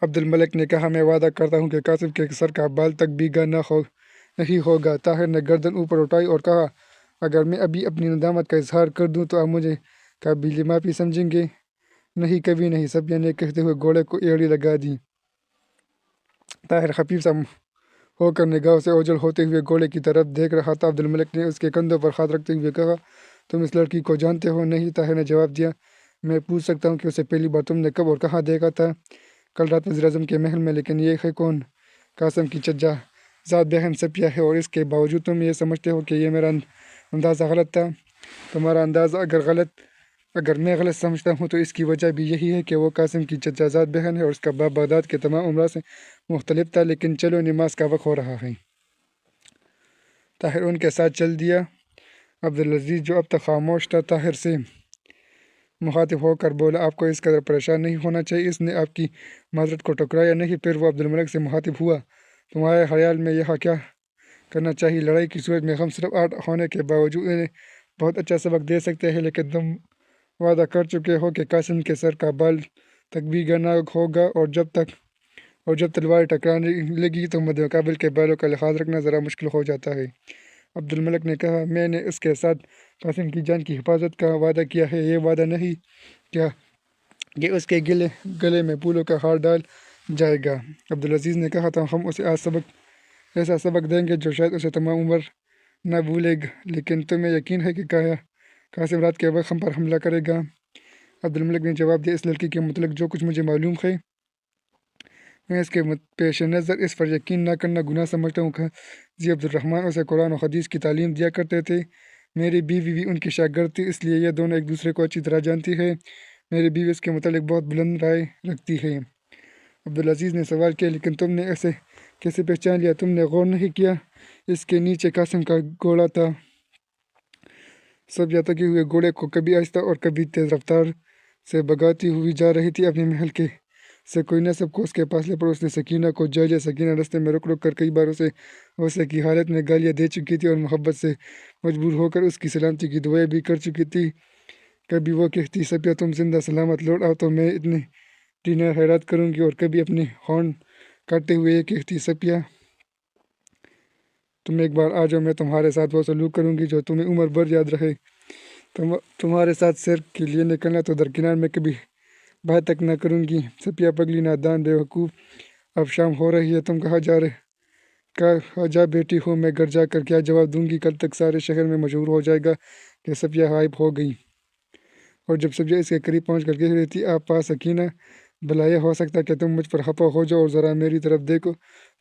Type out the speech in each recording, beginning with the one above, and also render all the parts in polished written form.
عبد الملک نے کہا میں وعدہ کرتا ہوں کہ قاسم کے سر کا بال تک بھیگا نہیں ہوگا۔ طاہر نے گردن اوپر اٹھائی اور کہا اگر میں ابھی اپنی ندامت کا اظہار کر دوں تو آپ مجھے قابل معافی سمجھیں گے؟ نہیں، کبھی نہیں، صفیہ نے کہتے ہوئے گھوڑے کو ایڑی لگا دی۔ طاہر خفیف سا ہو کر نگاہوں سے اوجھل ہوتے ہوئے گھوڑے کی طرف دیکھ رہا تھا۔ عبد الملک نے اس کے کندھوں پر ہاتھ رکھتے ہوئے کہا تم اس لڑکی کو جانتے ہو؟ نہیں، طاہر نے جواب دیا۔ میں پوچھ سکتا ہوں کہ اسے پہلی بار تم نے کب اور کہاں دیکھا تھا؟ کل رات وزیر اعظم کے محل میں، لیکن یہ ہے کون؟ قاسم کی چچا زاد بہن صفیہ ہے، اور اس کے باوجود تم یہ سمجھتے ہو کہ یہ میرا اندازہ غلط تھا؟ تمہارا اندازہ اگر میں غلط سمجھتا ہوں تو اس کی وجہ بھی یہی ہے کہ وہ قاسم کی چچا زاد بہن ہے اور اس کا باپ بغداد کے تمام امراء سے مختلف تھا۔ لیکن چلو، نماز کا وقت ہو رہا ہے۔ طاہر ان کے ساتھ چل دیا۔ عبدالعزیز جو اب تک خاموش تھا طاہر سے مخاطب ہو کر بولا آپ کو اس قدر پریشان نہیں ہونا چاہیے، اس نے آپ کی معذرت کو ٹکرایا نہیں۔ پھر وہ عبد الملک سے مخاطب ہوا تمہارے خیال میں یہاں کیا کرنا چاہیے؟ لڑائی کی صورت میں ہم صرف 8 ہونے کے باوجود انہیں بہت اچھا سبق دے سکتے ہیں، لیکن تم وعدہ کر چکے ہو کہ قاسم کے سر کا بال تک بھیگا نہ ہوگا، اور جب تلوار ٹکرانے لگی تو مدمقابل کے بالوں کا لحاظ رکھنا ذرا مشکل ہو جاتا ہے۔ عبد الملک نے کہا میں نے اس کے ساتھ قاسم کی جان کی حفاظت کا وعدہ کیا ہے، یہ وعدہ نہیں کیا کہ اس کے گلے میں پھولوں کا ہار ڈال جائے گا۔ عبدالعزیز نے کہا تو ہم اسے آج ایسا سبق دیں گے جو شاید اسے تمام عمر نہ بھولے گا۔ لیکن تمہیں یقین ہے کہ قاسم رات کے وقت ہم پر حملہ کرے گا؟ عبد الملک نے جواب دیا اس لڑکی کے متعلق جو کچھ مجھے معلوم ہے میں اس کے پیش نظر اس پر یقین نہ کرنا گناہ سمجھتا ہوں۔ قاضی عبد الرحمن اسے قرآن و حدیث کی تعلیم دیا کرتے تھے، میری بیوی بھی ان کی شاگرد تھی، اس لیے یہ دونوں ایک دوسرے کو اچھی طرح جانتی ہے۔ میری بیوی اس کے متعلق بہت بلند رائے رکھتی ہے۔ عبدالعزیز نے سوال کیا لیکن تم نے اسے کیسے پہچان لیا؟ تم نے غور نہیں کیا اس کے نیچے قاسم کا گھوڑا تھا؟ صفیہ تھکے ہوئے گھوڑے کو کبھی آہستہ اور کبھی تیز رفتار سے بھگاتی ہوئی جا رہی تھی۔ اپنے محل سے کوئی نہ سب کو اس کے فاصلے پر اس نے سکینہ کو جا لیا۔ سکینہ رستے میں رک کر کئی بار اسے غصے کی حالت میں گالیاں دے چکی تھی اور محبت سے مجبور ہو کر اس کی سلامتی کی دعائیں بھی کر چکی تھی۔ کبھی وہ کہتی صفیہ تم زندہ سلامت لوٹ آؤ تو میں اتنے دینار خیرات کروں گی، اور کبھی اپنے ہونٹ کاٹتے ہوئے یہ کہتی صفیہ تم ایک بار آ جاؤ، میں تمہارے ساتھ وہ سلوک کروں گی جو تمہیں عمر بھر یاد رہے۔ تمہارے ساتھ سیر کے لیے نکلنا تو درکنار میں کبھی بات تک نہ کروں گی۔ صفیہ پگلی نادان بیوقوف، اب شام ہو رہی ہے، تم کہاں جا بیٹھی ہو؟ میں گھر جا کر کیا جواب دوں گی؟ کل تک سارے شہر میں مشہور ہو جائے گا کہ صفیہ غائب ہو گئی۔ اور جب صفیہ اس کے قریب پہنچ کر کہہ رہی تھی آپ پاس سکینہ، بھلا یہ ہو سکتا کہ تم مجھ پر خفا ہو جاؤ اور ذرا میری طرف دیکھو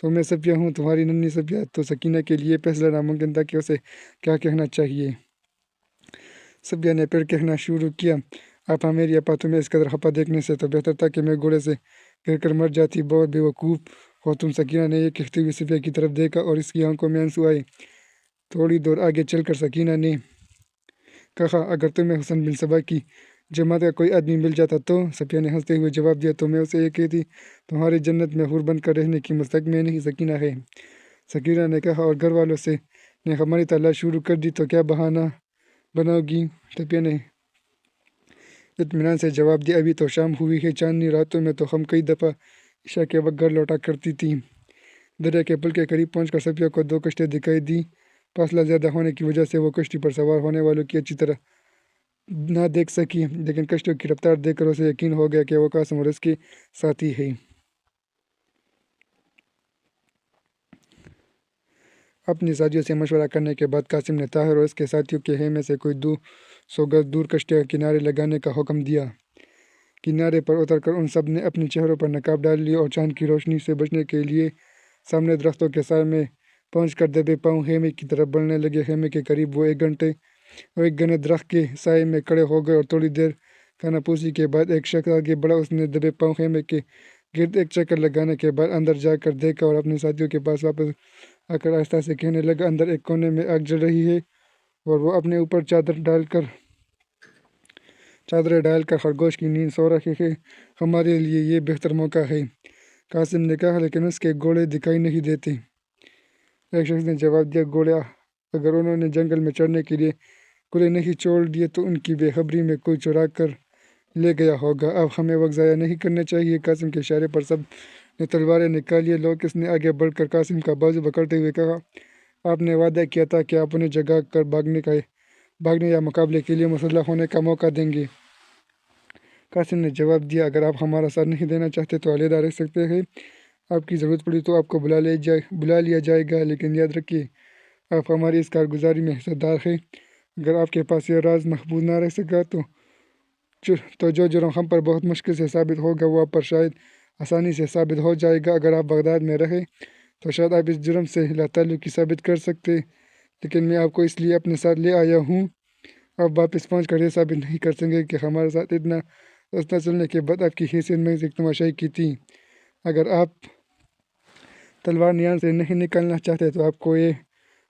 تو میں صفیہ ہوں، تمہاری ننھی صفیہ۔ تو سکینہ کے لیے فیصلہ ناممکن تھا کہ اسے کیا کہنا چاہیے۔ صفیہ نے پھر کہنا شروع کیا آپا، میری اپا، تمہیں اس قدر خفا دیکھنے سے تو بہتر تھا کہ میں گھوڑے سے گر کر مر جاتی، بہت بے وقوف ہو تم۔ سکینہ نے یہ کہتے ہوئے صفیہ کی طرف دیکھا اور اس کی آنکھوں میں آنسو آئے۔ تھوڑی دور آگے چل کر سکینہ نے کہا اگر تمہیں حسن بن صبا کی جماعت کا کوئی آدمی مل جاتا تو؟ صفیہ نے ہنستے ہوئے جواب دیا تو میں اسے یہ کہتی تمہاری جنت میں حور بن کر رہنے کی مستحق میں نہیں سکینہ ہے۔ سکینہ نے کہا اور گھر والوں نے ہماری تلاش شروع کر دی تو کیا بہانہ بناؤ گی؟ صفیہ نے اطمینان سے جواب دیا ابھی تو شام ہوئی ہے، چاندنی راتوں میں تو ہم کئی دفعہ عشاء کے وقت گھر لوٹا کرتی تھیں۔ دریا کے پل کے قریب پہنچ کر صفیہ کو 2 کشتیاں دکھائی دیں۔ فاصلہ زیادہ ہونے کی وجہ سے وہ کشتی پر سوار ہونے والوں کی اچھی طرح نہ دیکھ سکی، لیکن کشتیوں کی رفتار دیکھ کر اسے یقین ہو گیا کہ وہ قاسم اور اس کے ساتھی ہیں۔ اپنی ساتھیوں سے مشورہ کرنے کے بعد قاسم نے طاہر اور اس کے ساتھیوں کے خیمے سے کوئی 200 گز دور کشتیاں کنارے لگانے کا حکم دیا۔ کنارے پر اتر کر ان سب نے اپنے چہروں پر نقاب ڈال لیے اور چاند کی روشنی سے بچنے کے لیے سامنے درختوں کے سائے میں پہنچ کر دبے پاؤں خیمے کی طرف بڑھنے لگے۔ خیمے کے قریب وہ ایک گھنے درخت کے سائے میں کھڑے ہو گئے اور تھوڑی دیر کانا پوسی کے بعد ایک شخص آگے بڑھا۔ اس نے دبے پاؤں خیمے کے گرد ایک چکر لگانے کے بعد اندر جا کر دیکھا اور اپنے ساتھیوں کے پاس واپس آ کر آہستہ سے کہنے لگا اندر ایک کونے میں آگ جل رہی ہے اور وہ اپنے اوپر چادریں ڈال کر خرگوش کی نیند سو رہے ہیں، ہمارے لیے یہ بہتر موقع ہے۔ قاسم نے کہا لیکن اس کے گھوڑے دکھائی نہیں دیتے۔ ایک شخص نے جواب دیا گھوڑے اگر انہوں نے جنگل میں چرنے کے لیے کھلے نہیں چھوڑ دیے تو ان کی بے خبری میں کوئی چرا کر لے گیا ہوگا۔ اب ہمیں وقت ضائع نہیں کرنا چاہیے۔ قاسم کے اشارے پر سب نے تلواریں نکالی۔ لوکس نے آگے بڑھ کر قاسم کا بازو پکڑتے ہوئے کہا، آپ نے وعدہ کیا تھا کہ آپ انہیں جگا کر بھاگنے یا مقابلے کے لیے مسلح ہونے کا موقع دیں گے۔ قاسم نے جواب دیا، اگر آپ ہمارا ساتھ نہیں دینا چاہتے تو علیحدہ رہ سکتے ہیں۔ آپ کی ضرورت پڑی تو آپ کو بلا لیا جائے گا، لیکن یاد رکھیے آپ ہماری اس کارگزاری میں حصہ دار ہیں۔ اگر آپ کے پاس یہ راز محفوظ نہ رہ سکا تو جو جرم ہم پر بہت مشکل سے ثابت ہوگا وہ آپ پر شاید آسانی سے ثابت ہو جائے گا۔ اگر آپ بغداد میں رہے تو شاید آپ اس جرم سے لا تعلقی ثابت کر سکتے، لیکن میں آپ کو اس لیے اپنے ساتھ لے آیا ہوں۔ آپ واپس پہنچ کر یہ ثابت نہیں کر سکیں کہ ہمارے ساتھ اتنا راستہ چلنے کے بعد آپ کی حیثیت میں ایک تماشائی کی تھی۔ اگر آپ تلوار نیان سے نہیں نکالنا چاہتے تو آپ کو یہ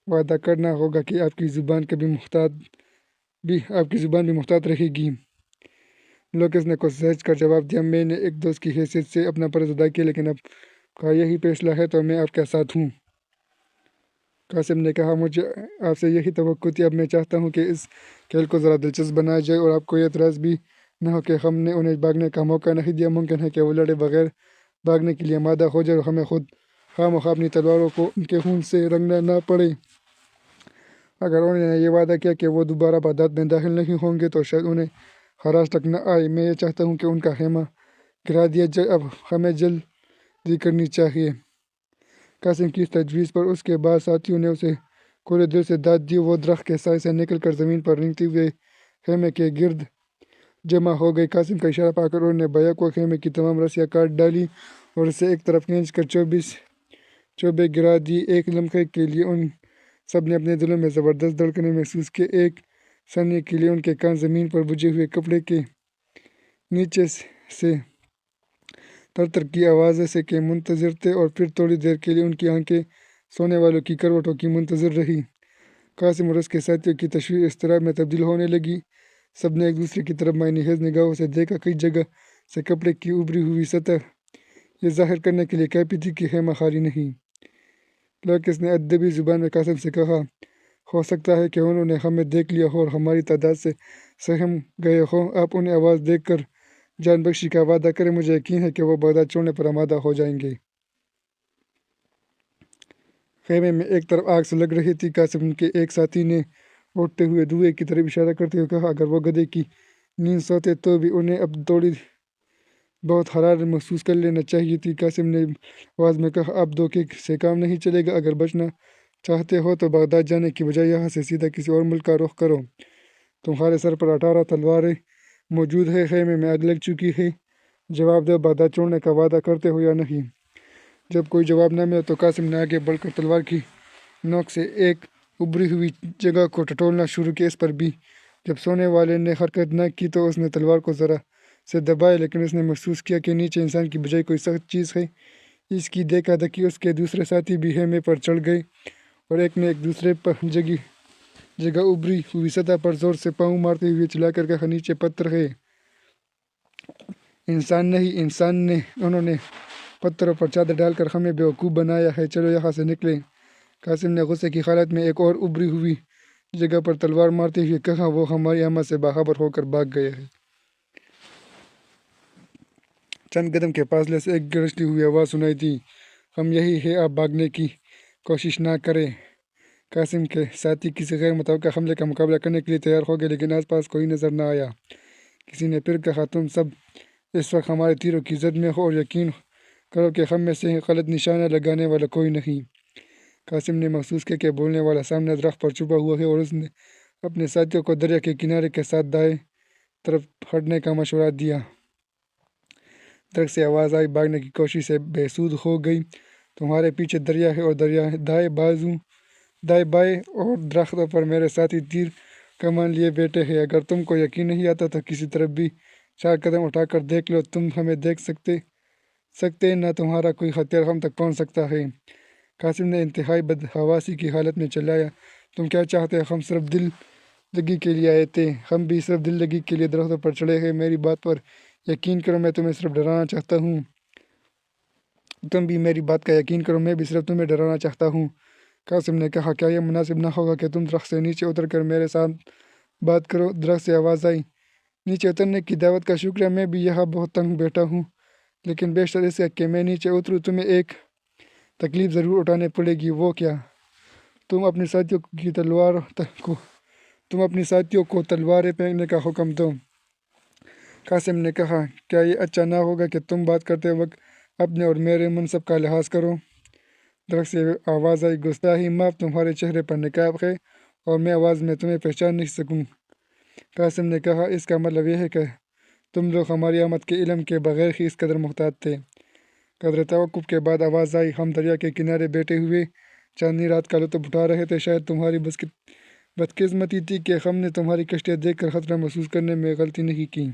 وعدہ کرنا ہوگا کہ آپ کی زبان بھی محتاط رہے گی۔ لوکس نے کچھ سوچ کر جواب دیا، میں نے ایک دوست کی حیثیت سے اپنا فرض ادا کیا، لیکن اب کا یہی فیصلہ ہے تو میں آپ کے ساتھ ہوں۔ قاسم نے کہا، مجھے آپ سے یہی توقع تھی۔ اب میں چاہتا ہوں کہ اس کھیل کو ذرا دلچسپ بنایا جائے اور آپ کو یہ اعتراض بھی نہ ہو کہ ہم نے انہیں بھاگنے کا موقع نہیں دیا۔ ممکن ہے کہ وہ لڑے بغیر بھاگنے کے لیے آمادہ ہو جائے اور ہمیں خود خواہ مخواہ اپنی تلواروں کو ان کے خون سے رنگنا نہ پڑے۔ اگر انہوں نے یہ وعدہ کیا کہ وہ دوبارہ بغداد میں داخل نہیں ہوں گے تو شاید انہیں خراش تک نہ آئے۔ میں یہ چاہتا ہوں کہ ان کا خیمہ گرا دیا جائے۔ اب ہمیں جلدی کرنی چاہیے۔ قاسم کی اس تجویز پر اس کے بعد ساتھیوں نے اسے کھلے دل سے داد دی۔ وہ درخت کے سائے سے نکل کر زمین پر رینگتے ہوئے خیمے کے گرد جمع ہو گئے۔ قاسم کا اشارہ پا کر انہوں نے بھیا کو خیمے کی تمام رسیاں کاٹ ڈالی اور اسے ایک طرف کھینچ کر چوبے گرا دی۔ ایک لمحے کے لیے ان سب نے اپنے دلوں میں زبردست دھڑکنیں محسوس کی۔ ایک ثانیے کے لیے ان کے کان زمین پر بجھے ہوئے کپڑے کے نیچے سے تر کی آوازیں سے کے منتظر تھے، اور پھر تھوڑی دیر کے لیے ان کی آنکھیں سونے والوں کی کروٹوں کی منتظر رہی۔ قاسم اور اس کے ساتھیوں کی تشویش اضطراب میں تبدیل ہونے لگی۔ سب نے ایک دوسرے کی طرف معنی خیز نگاہوں سے دیکھا۔ کئی جگہ سے کپڑے کی ابھری ہوئی سطح یہ ظاہر کرنے کے لیے کافی تھی کہ خیمہ خالی نہیں۔ لوکس نے ادبی زبان میں قاسم سے کہا، ہو سکتا ہے کہ انہوں نے ہمیں دیکھ لیا ہو اور ہماری تعداد سے سہم گئے ہوں۔ آپ انہیں آواز دے کر جان بخشی کا وعدہ کریں، مجھے یقین ہے کہ وہ بغداد چھوڑنے پر آمادہ ہو جائیں گے۔ خیمے میں ایک طرف آگ سلگ رہی تھی۔ قاسم کے ایک ساتھی نے اٹھتے ہوئے دھوئیں کی طرف اشارہ کرتے ہوئے کہا، اگر وہ گدھے کی نیند سوتے تو بھی انہیں اب تھوڑی بہت حرارت محسوس کر لینا چاہیے تھی۔ قاسم نے آواز میں کہا، اب دھوکے سے کام نہیں چلے گا۔ اگر بچنا چاہتے ہو تو بغداد جانے کی بجائے یہاں سے سیدھا کسی اور ملک کا رخ کرو۔ تمہارے سر پر 18 تلواریں موجود ہیں۔ خیمے میں آگ لگ چکی ہے۔ جواب دو، بغداد چھوڑنے کا وعدہ کرتے ہو یا نہیں؟ جب کوئی جواب نہ ملا تو قاسم نے آگے بڑھ کر تلوار کی نوک سے ایک ابھری ہوئی جگہ کو ٹٹولنا شروع کیا۔ اس پر بھی جب سونے والے نے حرکت نہ کی تو اس نے تلوار کو ذرا سے دبایا، لیکن اس نے محسوس کیا کہ نیچے انسان کی بجائے کوئی سخت چیز ہے۔ اس کی دیکھا دیکھی اس کے دوسرے ساتھی بھی خیمے پر چڑھ گئے اور ایک دوسرے پر جگہ ابھری ہوئی سطح پر زور سے پاؤں مارتے ہوئے چلا کر کہا، نیچے پتھر ہے۔ انسان نہیں، انہوں نے پتھروں پر چادر ڈال کر ہمیں بیوقوف بنایا ہے۔ چلو یہاں سے نکلیں۔ قاسم نے غصے کی حالت میں ایک اور ابھری ہوئی جگہ پر تلوار مارتے ہوئے کہا، وہ ہماری آمد سے باخبر ہو کر بھاگ گیا ہے۔ چند قدم کے فاصلے سے ایک گرجتی ہوئی آواز سنائی دی، ہم یہی ہیں، آپ بھاگنے کی کوشش نہ کریں۔ قاسم کے ساتھی کسی غیر متوقع حملے کا مقابلہ کرنے کے لیے تیار ہو گئے، لیکن آس پاس کوئی نظر نہ آیا۔ کسی نے پھر کہا، تم سب اس وقت ہمارے تیروں کی زد میں ہو اور یقین کرو کہ ہم میں سے غلط نشانہ لگانے والا کوئی نہیں۔ قاسم نے محسوس کیا کہ بولنے والا سامنے درخت پر چھپا ہوا ہے، اور اس نے اپنے ساتھیوں کو دریا کے کنارے کے ساتھ دائیں طرف ہٹنے کا مشورہ دیا۔ درخت سے آواز آئی، بھاگنے کی کوشش سے بے سود ہو گئی۔ تمہارے پیچھے دریا ہے اور دریا دائیں بائیں اور درختوں پر میرے ساتھی تیر کمان لیے بیٹھے ہیں۔ اگر تم کو یقین نہیں آتا تو کسی طرف بھی 4 قدم اٹھا کر دیکھ لو، تم ہمیں دیکھ سکتے نہ تمہارا کوئی ہتھیار ہم تک پہنچ سکتا ہے۔ قاسم نے انتہائی بدحواسی کی حالت میں چلایا، تم کیا چاہتے ہو؟ ہم صرف دل لگی کے لیے آئے تھے۔ ہم بھی صرف دل لگی کے لیے درختوں پر چڑھے ہیں۔ میری بات پر یقین کرو، میں تمہیں صرف ڈرانا چاہتا ہوں۔ تم بھی میری بات کا یقین کرو، میں بھی صرف تمہیں ڈرانا چاہتا ہوں۔ قاسم نے کہا، کیا یہ مناسب نہ ہوگا کہ تم درخت سے نیچے اتر کر میرے ساتھ بات کرو؟ درخت سے آواز آئی، نیچے اترنے کی دعوت کا شکریہ، میں بھی یہاں بہت تنگ بیٹھا ہوں، لیکن بیشتر اس ہے کہ میں نیچے اتروں۔ تمہیں ایک تکلیف ضرور اٹھانی پڑے گی۔ وہ کیا؟ تم اپنے ساتھیوں کو تلواریں پھینکنے کا حکم دو۔ قاسم نے کہا، کیا یہ اچھا نہ ہوگا کہ تم بات کرتے وقت اپنے اور میرے منصب کا لحاظ کرو؟ درخت سے آواز آئی، گستاخی معاف، تمہارے چہرے پر نقاب ہے اور میں آواز میں تمہیں پہچان نہیں سکوں۔ قاسم نے کہا، اس کا مطلب یہ ہے کہ تم لوگ ہماری آمد کے علم کے بغیر ہی اس قدر محتاط تھے۔ قدر توقف کے بعد آواز آئی، ہم دریا کے کنارے بیٹھے ہوئے چاندنی رات کا لطف اٹھا رہے تھے۔ شاید تمہاری بدقسمتی تھی کہ ہم نے تمہاری کشتیاں دیکھ کر خطرہ محسوس کرنے میں غلطی نہیں کی۔